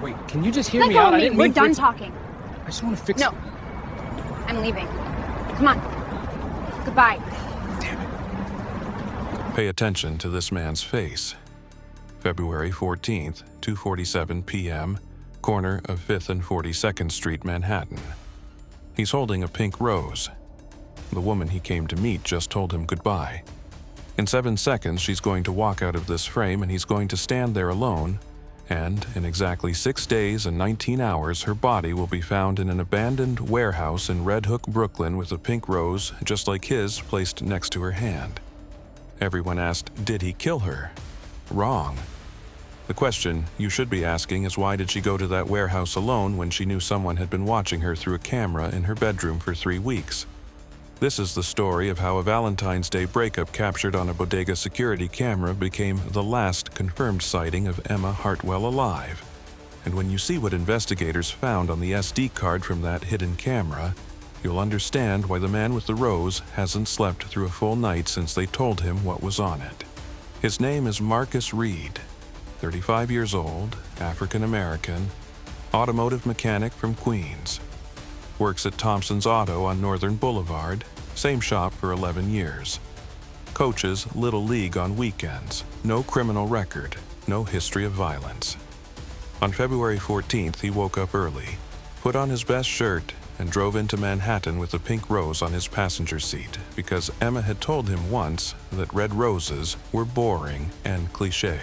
Wait, can you just hear Let me go out? of I me. didn't We're mean for done it to- talking. I just want to fix No. I'm leaving. Come on. Goodbye. Damn it. Pay attention to this man's face. February 14th, 2:47 p.m., corner of 5th and 42nd Street, Manhattan. He's holding a pink rose. The woman he came to meet just told him goodbye. In 7 seconds, she's going to walk out of this frame and he's going to stand there alone, and in exactly 6 days and 19 hours, her body will be found in an abandoned warehouse in Red Hook, Brooklyn, with a pink rose just like his placed next to her hand. Everyone asked, did he kill her? Wrong. The question you should be asking is, why did she go to that warehouse alone when she knew someone had been watching her through a camera in her bedroom for 3 weeks? This is the story of how a Valentine's Day breakup captured on a bodega security camera became the last confirmed sighting of Emma Hartwell alive. And when you see what investigators found on the SD card from that hidden camera, you'll understand why the man with the rose hasn't slept through a full night since they told him what was on it. His name is Marcus Reid, 35 years old, African American, automotive mechanic from Queens. Works at Thompson's Auto on Northern Boulevard, same shop for 11 years. Coaches Little League on weekends, no criminal record, no history of violence. On February 14th, he woke up early, put on his best shirt, and drove into Manhattan with a pink rose on his passenger seat because Emma had told him once that red roses were boring and cliché.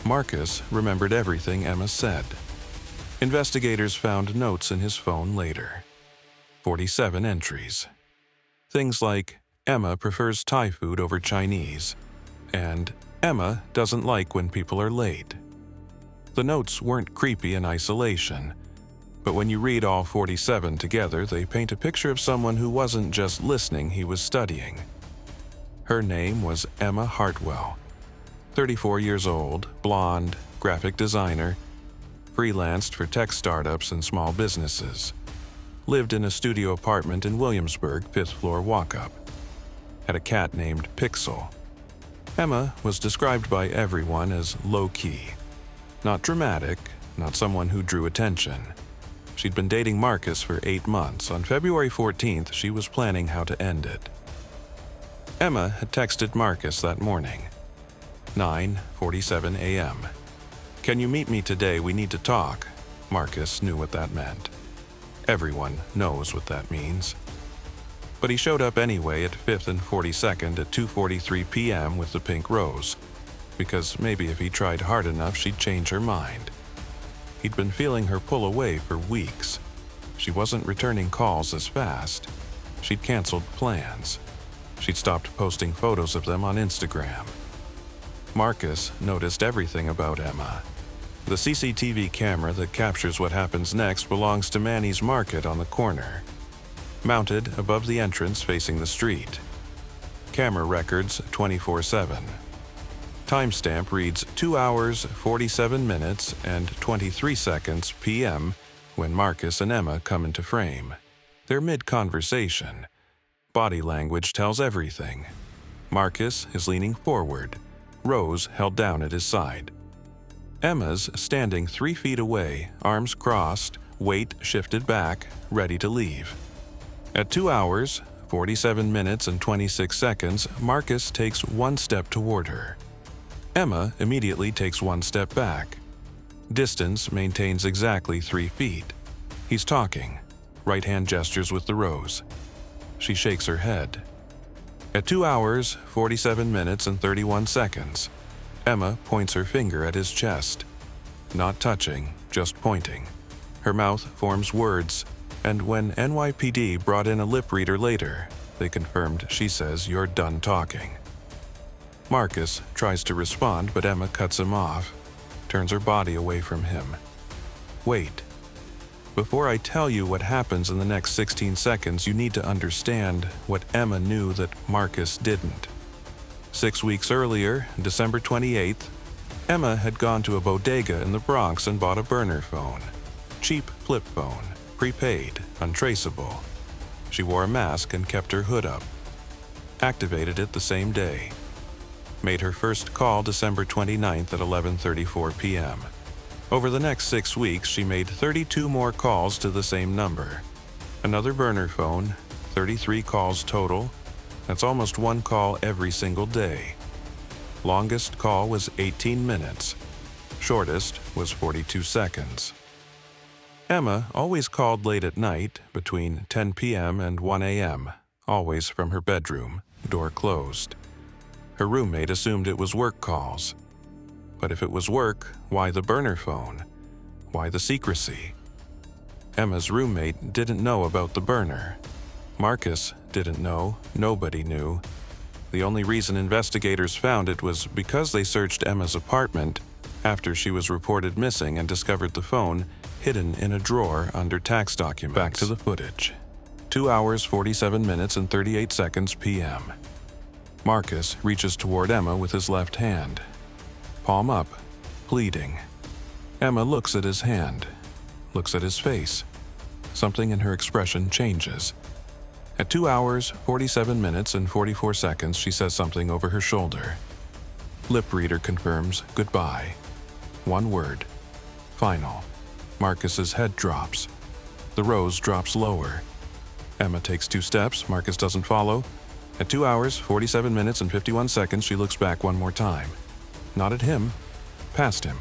Marcus remembered everything Emma said. Investigators found notes in his phone later. 47 entries. Things like, Emma prefers Thai food over Chinese, and Emma doesn't like when people are late. The notes weren't creepy in isolation, but when you read all 47 together, they paint a picture of someone who wasn't just listening, he was studying. Her name was Emma Hartwell. 34 years old, blonde, graphic designer, freelanced for tech startups and small businesses. Lived in a studio apartment in Williamsburg, 5th floor walk-up. Had a cat named Pixel. Emma was described by everyone as low-key. Not dramatic, not someone who drew attention. She'd been dating Marcus for 8 months. On February 14th, she was planning how to end it. Emma had texted Marcus that morning. 9:47 a.m. Can you meet me today? We need to talk. Marcus knew what that meant. Everyone knows what that means. But he showed up anyway at 5th and 42nd at 2:43 p.m. with the pink rose, because maybe if he tried hard enough, she'd change her mind. He'd been feeling her pull away for weeks. She wasn't returning calls as fast. She'd canceled plans. She'd stopped posting photos of them on Instagram. Marcus noticed everything about Emma. The CCTV camera that captures what happens next belongs to Manny's Market on the corner, mounted above the entrance facing the street. Camera records 24/7. Timestamp reads 2 hours, 47 minutes, and 23 seconds p.m. when Marcus and Emma come into frame. They're mid-conversation. Body language tells everything. Marcus is leaning forward, rose held down at his side. Emma's standing 3 feet away, arms crossed, weight shifted back, ready to leave. At 2 hours, 47 minutes and 26 seconds, Marcus takes 1 step toward her. Emma immediately takes 1 step back. Distance maintains exactly 3 feet. He's talking. Right hand gestures with the rose. She shakes her head. At 2 hours, 47 minutes and 31 seconds, Emma points her finger at his chest. Not touching, just pointing. Her mouth forms words, and when NYPD brought in a lip reader later, they confirmed she says, "You're done talking." Marcus tries to respond, but Emma cuts him off, turns her body away from him. Wait. Before I tell you what happens in the next 16 seconds, you need to understand what Emma knew that Marcus didn't. 6 weeks earlier, December 28th, Emma had gone to a bodega in the Bronx and bought a burner phone. Cheap flip phone, prepaid, untraceable. She wore a mask and kept her hood up. Activated it the same day. Made her first call December 29th at 11:34 p.m. Over the next 6 weeks, she made 32 more calls to the same number. Another burner phone, 33 calls total. That's almost one call every single day. Longest call was 18 minutes. Shortest was 42 seconds. Emma always called late at night, between 10 p.m. and 1 a.m., always from her bedroom, door closed. Her roommate assumed it was work calls. But if it was work, why the burner phone? Why the secrecy? Emma's roommate didn't know about the burner. Marcus didn't know. Nobody knew. The only reason investigators found it was because they searched Emma's apartment after she was reported missing and discovered the phone hidden in a drawer under tax documents. Back to the footage. 2 hours, 47 minutes, and 38 seconds p.m. Marcus reaches toward Emma with his left hand. Palm up, pleading. Emma looks at his hand, looks at his face. Something in her expression changes. At 2 hours, 47 minutes, and 44 seconds, she says something over her shoulder. Lip reader confirms goodbye. One word. Final. Marcus's head drops. The rose drops lower. Emma takes 2 steps. Marcus doesn't follow. At 2 hours, 47 minutes, and 51 seconds, she looks back one more time. Not at him. Past him.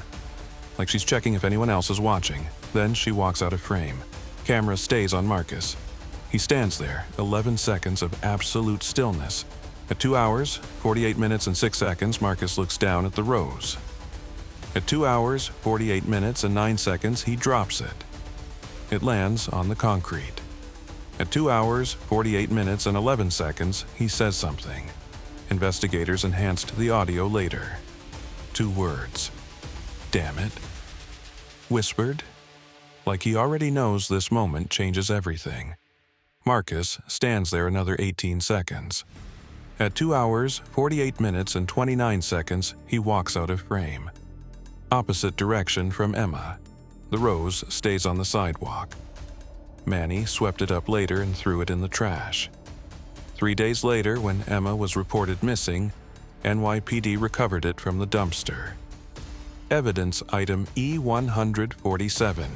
Like she's checking if anyone else is watching. Then she walks out of frame. Camera stays on Marcus. He stands there, 11 seconds of absolute stillness. At 2 hours, 48 minutes, and 6 seconds, Marcus looks down at the rose. At 2 hours, 48 minutes, and 9 seconds, he drops it. It lands on the concrete. At 2 hours, 48 minutes, and 11 seconds, he says something. Investigators enhanced the audio later. 2 words. Damn it. Whispered. Like he already knows this moment changes everything. Marcus stands there another 18 seconds. At 2 hours, 48 minutes, and 29 seconds, he walks out of frame. Opposite direction from Emma. The rose stays on the sidewalk. Manny swept it up later and threw it in the trash. 3 days later, when Emma was reported missing, NYPD recovered it from the dumpster. Evidence item E147.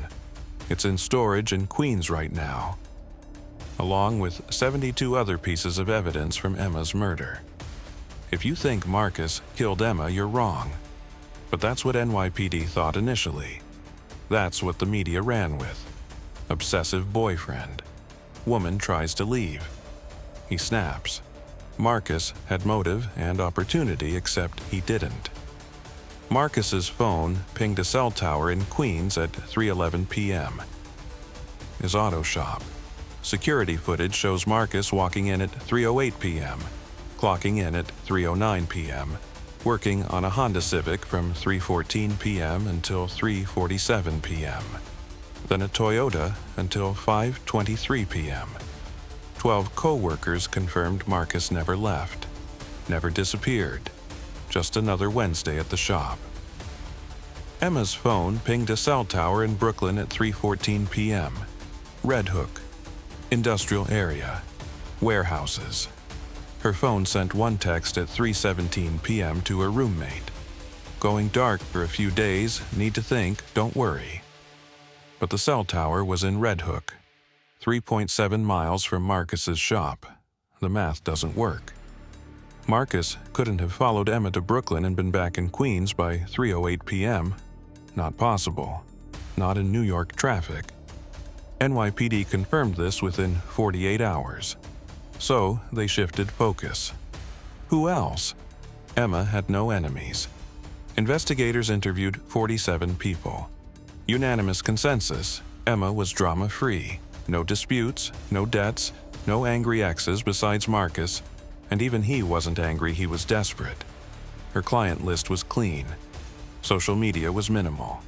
It's in storage in Queens right now, along with 72 other pieces of evidence from Emma's murder. If you think Marcus killed Emma, you're wrong. But that's what NYPD thought initially. That's what the media ran with. Obsessive boyfriend. Woman tries to leave. He snaps. Marcus had motive and opportunity, except he didn't. Marcus's phone pinged a cell tower in Queens at 3:11 p.m. His auto shop. Security footage shows Marcus walking in at 3:08 p.m., clocking in at 3:09 p.m., working on a Honda Civic from 3:14 p.m. until 3:47 p.m., then a Toyota until 5:23 p.m. 12 coworkers confirmed Marcus never left, never disappeared, just another Wednesday at the shop. Emma's phone pinged a cell tower in Brooklyn at 3:14 p.m. Red Hook, industrial area, warehouses. Her phone sent one text at 3:17 p.m. to her roommate. Going dark for a few days, need to think, don't worry. But the cell tower was in Red Hook, 3.7 miles from Marcus's shop. The math doesn't work. Marcus couldn't have followed Emma to Brooklyn and been back in Queens by 3:08 p.m. Not possible. Not in New York traffic. NYPD confirmed this within 48 hours. So they shifted focus. Who else? Emma had no enemies. Investigators interviewed 47 people. Unanimous consensus: Emma was drama-free. No disputes, no debts, no angry exes besides Marcus, and even he wasn't angry, he was desperate. Her client list was clean. Social media was minimal.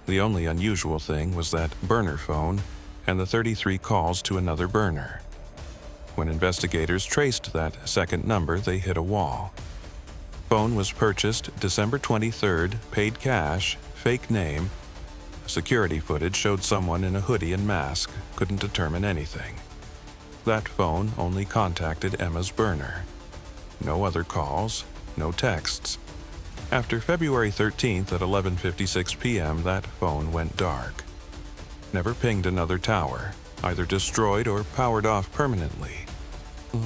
The only unusual thing was that burner phone and the 33 calls to another burner. When investigators traced that second number, they hit a wall. Phone was purchased December 23rd, paid cash, fake name. Security footage showed someone in a hoodie and mask, couldn't determine anything. That phone only contacted Emma's burner. No other calls, no texts. After February 13th at 11:56 p.m., that phone went dark. Never pinged another tower, either destroyed or powered off permanently.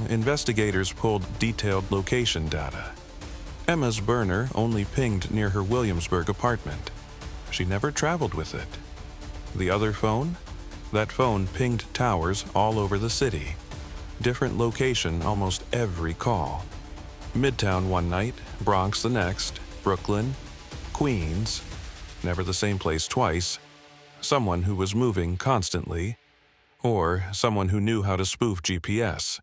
Investigators pulled detailed location data. Emma's burner only pinged near her Williamsburg apartment. She never traveled with it. The other phone? That phone pinged towers all over the city. Different location almost every call. Midtown one night, Bronx the next, Brooklyn, Queens, never the same place twice, someone who was moving constantly, or someone who knew how to spoof GPS.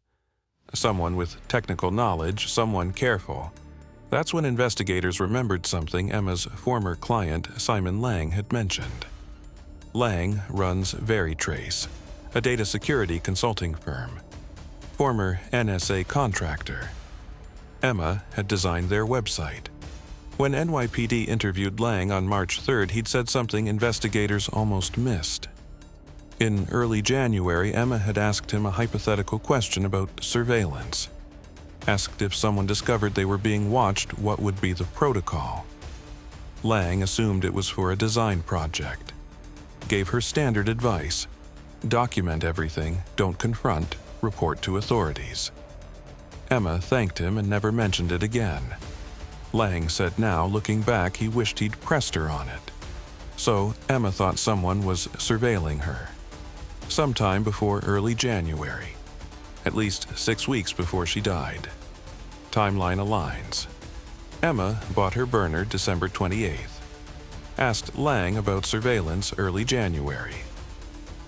Someone with technical knowledge, someone careful. That's when investigators remembered something Emma's former client, Simon Lang, had mentioned. Lang runs VeriTrace, a data security consulting firm. Former NSA contractor. Emma had designed their website. When NYPD interviewed Lang on March 3rd, he'd said something investigators almost missed. In early January, Emma had asked him a hypothetical question about surveillance. Asked if someone discovered they were being watched, what would be the protocol? Lang assumed it was for a design project. Gave her standard advice. Document everything, don't confront, report to authorities. Emma thanked him and never mentioned it again. Lang said now, looking back, he wished he'd pressed her on it. So Emma thought someone was surveilling her. Sometime before early January. At least 6 weeks before she died. Timeline aligns. Emma bought her burner December 28th. Asked Lang about surveillance early January.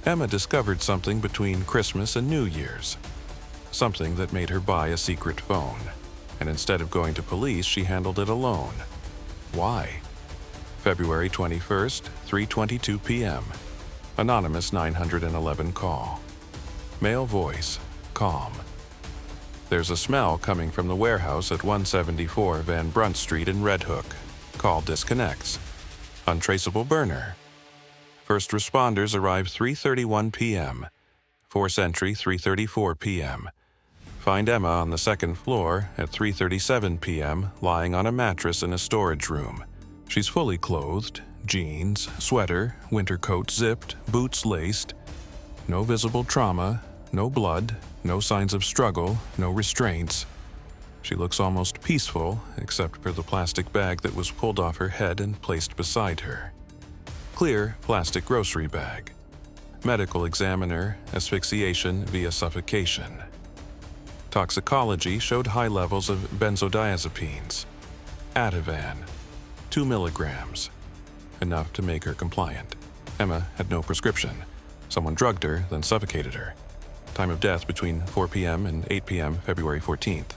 Emma discovered something between Christmas and New Year's. Something that made her buy a secret phone. And instead of going to police, she handled it alone. Why? February 21st, 3:22 p.m. Anonymous 911 call. Male voice, calm. There's a smell coming from the warehouse at 174 Van Brunt Street in Red Hook. Call disconnects. Untraceable burner. First responders arrive 3:31 p.m. Force entry 3:34 p.m. Find Emma on the second floor at 3:37 p.m. lying on a mattress in a storage room. She's fully clothed, jeans, sweater, winter coat zipped, boots laced. No visible trauma, no blood, no signs of struggle, no restraints. She looks almost peaceful, except for the plastic bag that was pulled off her head and placed beside her. Clear plastic grocery bag. Medical examiner, asphyxiation via suffocation. Toxicology showed high levels of benzodiazepines. Ativan, 2 milligrams. Enough to make her compliant. Emma had no prescription. Someone drugged her, then suffocated her. Time of death between 4 p.m. and 8 p.m. February 14th.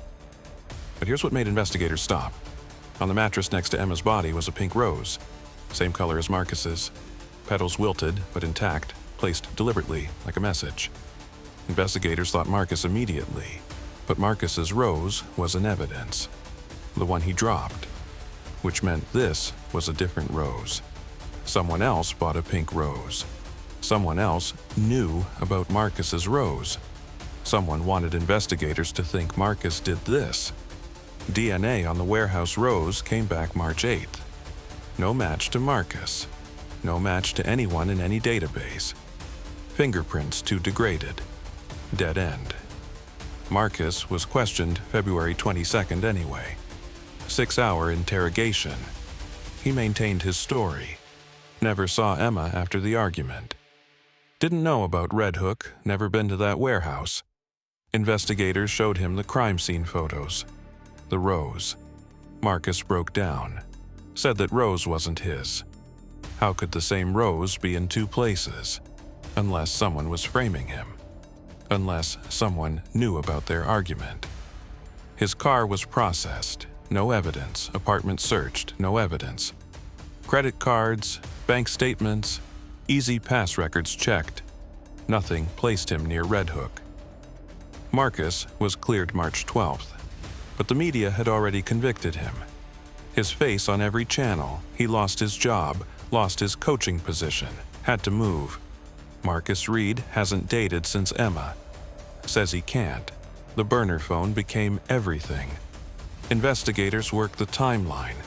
But here's what made investigators stop. On the mattress next to Emma's body was a pink rose. Same color as Marcus's. Petals wilted, but intact, placed deliberately, like a message. Investigators thought Marcus immediately, but Marcus's rose was in evidence. The one he dropped. Which meant this was a different rose. Someone else bought a pink rose. Someone else knew about Marcus's rose. Someone wanted investigators to think Marcus did this. DNA on the warehouse rose came back March 8th. No match to Marcus. No match to anyone in any database. Fingerprints too degraded. Dead end. Marcus was questioned February 22nd anyway. 6-hour interrogation. He maintained his story. Never saw Emma after the argument. Didn't know about Red Hook, never been to that warehouse. Investigators showed him the crime scene photos. The rose. Marcus broke down. Said that rose wasn't his. How could the same rose be in 2 places? Unless someone was framing him. Unless someone knew about their argument. His car was processed. No evidence. Apartment searched. No evidence. Credit cards, bank statements, easy pass records checked. Nothing placed him near Red Hook. Marcus was cleared March 12th, but the media had already convicted him. His face on every channel, he lost his job, lost his coaching position, had to move. Marcus Reid hasn't dated since Emma. Says he can't. The burner phone became everything. Investigators worked the timeline.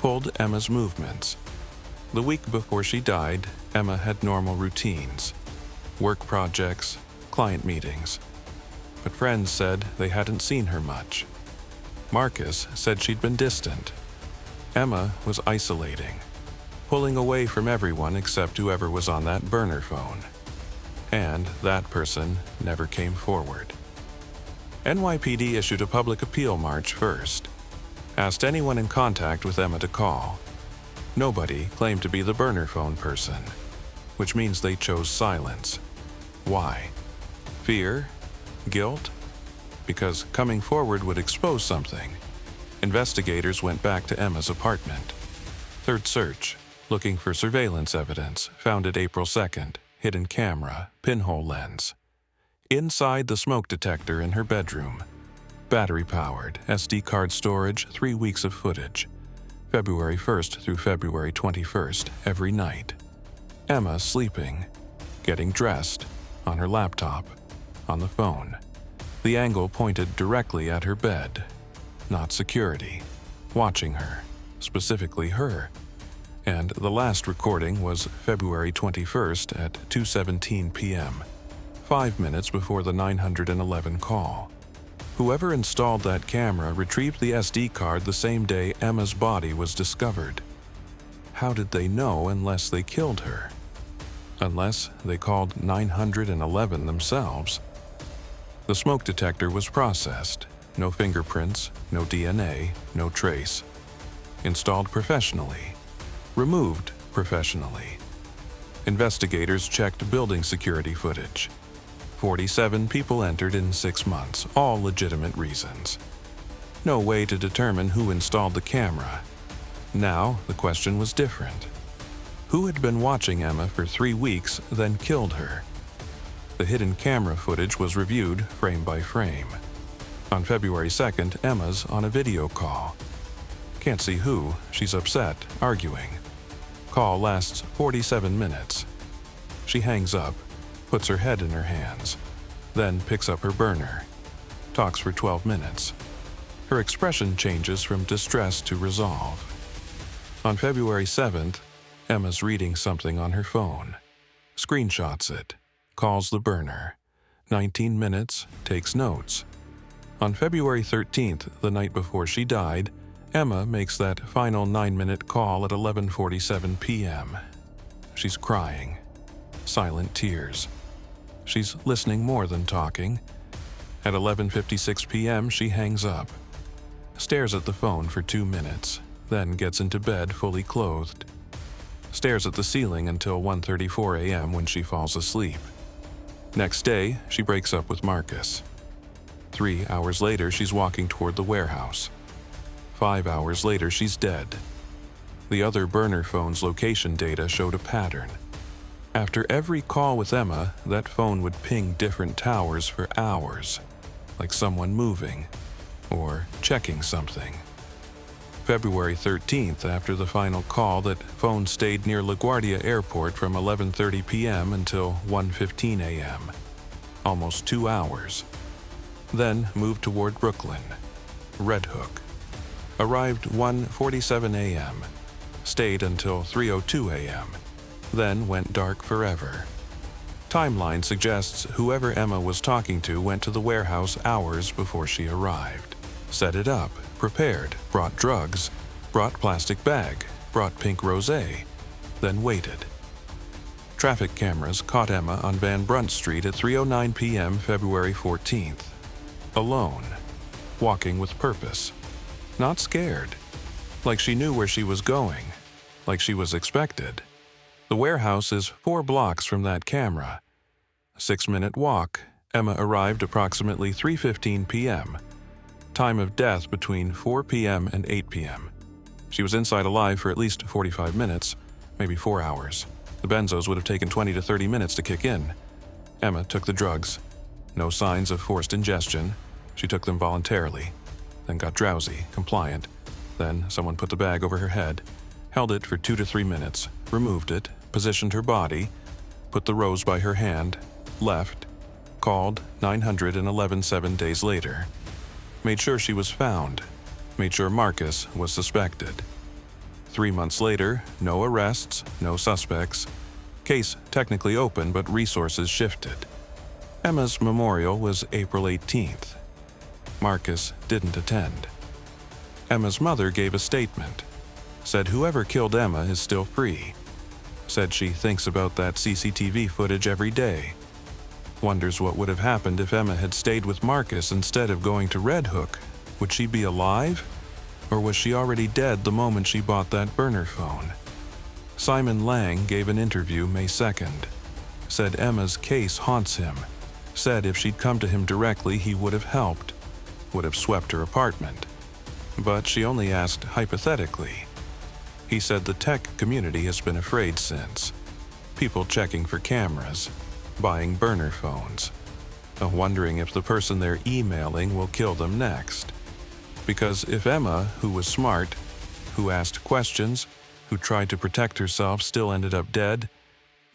pulled Emma's movements. The week before she died, Emma had normal routines, work projects, client meetings. But friends said they hadn't seen her much. Marcus said she'd been distant. Emma was isolating, pulling away from everyone except whoever was on that burner phone. And that person never came forward. NYPD issued a public appeal March 1st, asked anyone in contact with Emma to call. Nobody claimed to be the burner phone person, which means they chose silence. Why? Fear? Guilt? Because coming forward would expose something. Investigators went back to Emma's apartment. Third search, looking for surveillance evidence, found it April 2nd, hidden camera, pinhole lens. Inside the smoke detector in her bedroom. Battery-powered, SD card storage, 3 weeks of footage. February 1st through February 21st, every night. Emma sleeping, getting dressed, on her laptop, on the phone. The angle pointed directly at her bed. Not security. Watching her. Specifically her. And the last recording was February 21st at 2:17 p.m., 5 minutes before the 911 call. Whoever installed that camera retrieved the SD card the same day Emma's body was discovered. How did they know unless they killed her? Unless they called 911 themselves. The smoke detector was processed. No fingerprints, no DNA, no trace. Installed professionally. Removed professionally. Investigators checked building security footage. 47 people entered in 6 months, all legitimate reasons. No way to determine who installed the camera. Now, the question was different. Who had been watching Emma for 3 weeks, then killed her? The hidden camera footage was reviewed frame by frame. On February 2nd, Emma's on a video call. Can't see who, she's upset, arguing. Call lasts 47 minutes. She hangs up, puts her head in her hands, then picks up her burner. Talks for 12 minutes. Her expression changes from distress to resolve. On February 7th, Emma's reading something on her phone. Screenshots it. Calls the burner. 19 minutes, takes notes. On February 13th, the night before she died, Emma makes that final 9-minute call at 11:47 p.m. She's crying. Silent tears. She's listening more than talking. At 11:56 p.m., she hangs up. Stares at the phone for 2 minutes, then gets into bed fully clothed. Stares at the ceiling until 1:34 a.m. when she falls asleep. Next day, she breaks up with Marcus. 3 hours later, she's walking toward the warehouse. 5 hours later, she's dead. The other burner phone's location data showed a pattern. After every call with Emma, that phone would ping different towers for hours, like someone moving or checking something. February 13th, after the final call, that phone stayed near LaGuardia Airport from 11:30 p.m. until 1:15 a.m. Almost 2 hours. Then moved toward Brooklyn. Red Hook. Arrived 1:47 a.m. Stayed until 3:02 a.m. Then went dark forever. Timeline suggests whoever Emma was talking to went to the warehouse hours before she arrived. Set it up, prepared, brought drugs, brought plastic bag, brought pink rosé, then waited. Traffic cameras caught Emma on Van Brunt Street at 3:09 p.m. February 14th. Alone, walking with purpose. Not scared. Like she knew where she was going. Like she was expected. The warehouse is 4 blocks from that camera. 6-minute walk, Emma arrived approximately 3:15 p.m. Time of death between 4 p.m. and 8 p.m. She was inside alive for at least 45 minutes, maybe 4 hours. The benzos would have taken 20 to 30 minutes to kick in. Emma took the drugs. No signs of forced ingestion. She took them voluntarily. Then got drowsy, compliant. Then someone put the bag over her head, held it for 2 to 3 minutes, removed it, positioned her body, put the rose by her hand, left, called 911 7 days later. Made sure she was found. Made sure Marcus was suspected. 3 months later, no arrests, no suspects. Case technically open, but resources shifted. Emma's memorial was April 18th. Marcus didn't attend. Emma's mother gave a statement. Said whoever killed Emma is still free. Said she thinks about that CCTV footage every day. Wonders what would have happened if Emma had stayed with Marcus instead of going to Red Hook. Would she be alive? Or was she already dead the moment she bought that burner phone? Simon Lang gave an interview May 2nd. Said Emma's case haunts him. Said if she'd come to him directly, he would have helped. Would have swept her apartment. But she only asked hypothetically. He said the tech community has been afraid since. People checking for cameras, buying burner phones, wondering if the person they're emailing will kill them next. Because if Emma, who was smart, who asked questions, who tried to protect herself, still ended up dead,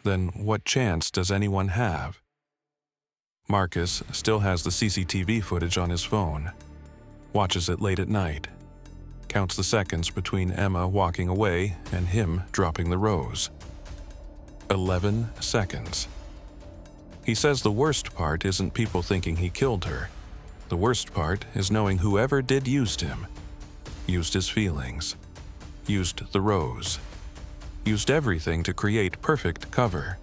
then what chance does anyone have? Marcus still has the CCTV footage on his phone. Watches it late at night. Counts the seconds between Emma walking away and him dropping the rose. 11 seconds. He says the worst part isn't people thinking he killed her. The worst part is knowing whoever did used him. Used his feelings. Used the rose. Used everything to create perfect cover.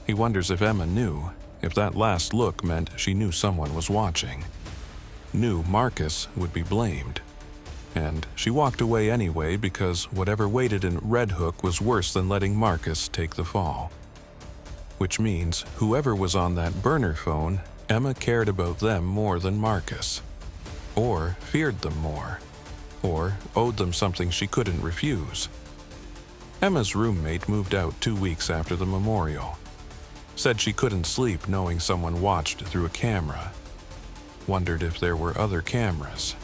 He wonders if Emma knew, if that last look meant she knew someone was watching. Knew Marcus would be blamed. And she walked away anyway because whatever waited in Red Hook was worse than letting Marcus take the fall. Which means whoever was on that burner phone, Emma cared about them more than Marcus. Or feared them more. Or owed them something she couldn't refuse. Emma's roommate moved out 2 weeks after the memorial. Said she couldn't sleep knowing someone watched through a camera. Wondered if there were other cameras.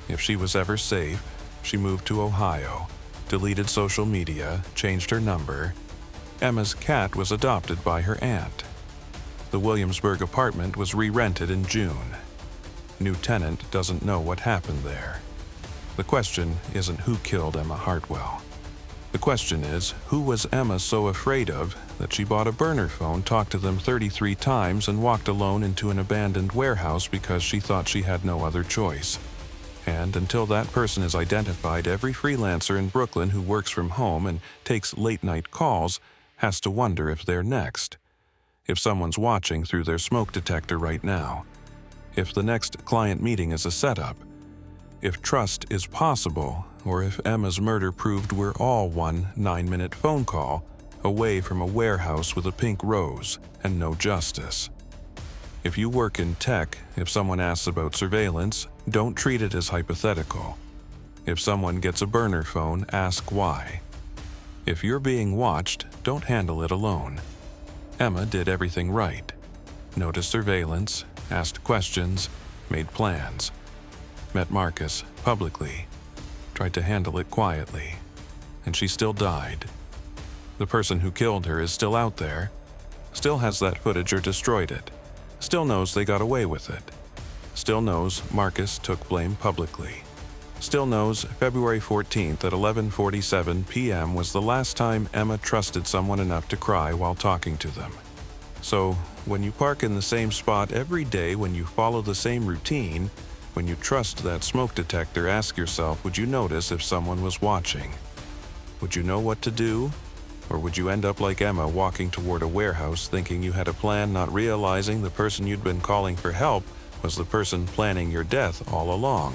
If she was ever safe, she moved to Ohio, deleted social media, changed her number. Emma's cat was adopted by her aunt. The Williamsburg apartment was re-rented in June. New tenant doesn't know what happened there. The question isn't who killed Emma Hartwell. The question is, who was Emma so afraid of that she bought a burner phone, talked to them 33 times, and walked alone into an abandoned warehouse because she thought she had no other choice? And until that person is identified, every freelancer in Brooklyn who works from home and takes late-night calls has to wonder if they're next. If someone's watching through their smoke detector right now. If the next client meeting is a setup. If trust is possible, or if Emma's murder proved we're all one 9-minute phone call away from a warehouse with a pink rose and no justice. If you work in tech, if someone asks about surveillance, don't treat it as hypothetical. If someone gets a burner phone, ask why. If you're being watched, don't handle it alone. Emma did everything right. Noticed surveillance, asked questions, made plans. Met Marcus publicly, tried to handle it quietly, and she still died. The person who killed her is still out there, still has that footage or destroyed it, still knows they got away with it, still knows Marcus took blame publicly, still knows February 14th at 11:47 p.m. was the last time Emma trusted someone enough to cry while talking to them. So, when you park in the same spot every day, when you follow the same routine, when you trust that smoke detector, ask yourself, would you notice if someone was watching? Would you know what to do? Or would you end up like Emma, walking toward a warehouse thinking you had a plan, not realizing the person you'd been calling for help was the person planning your death all along?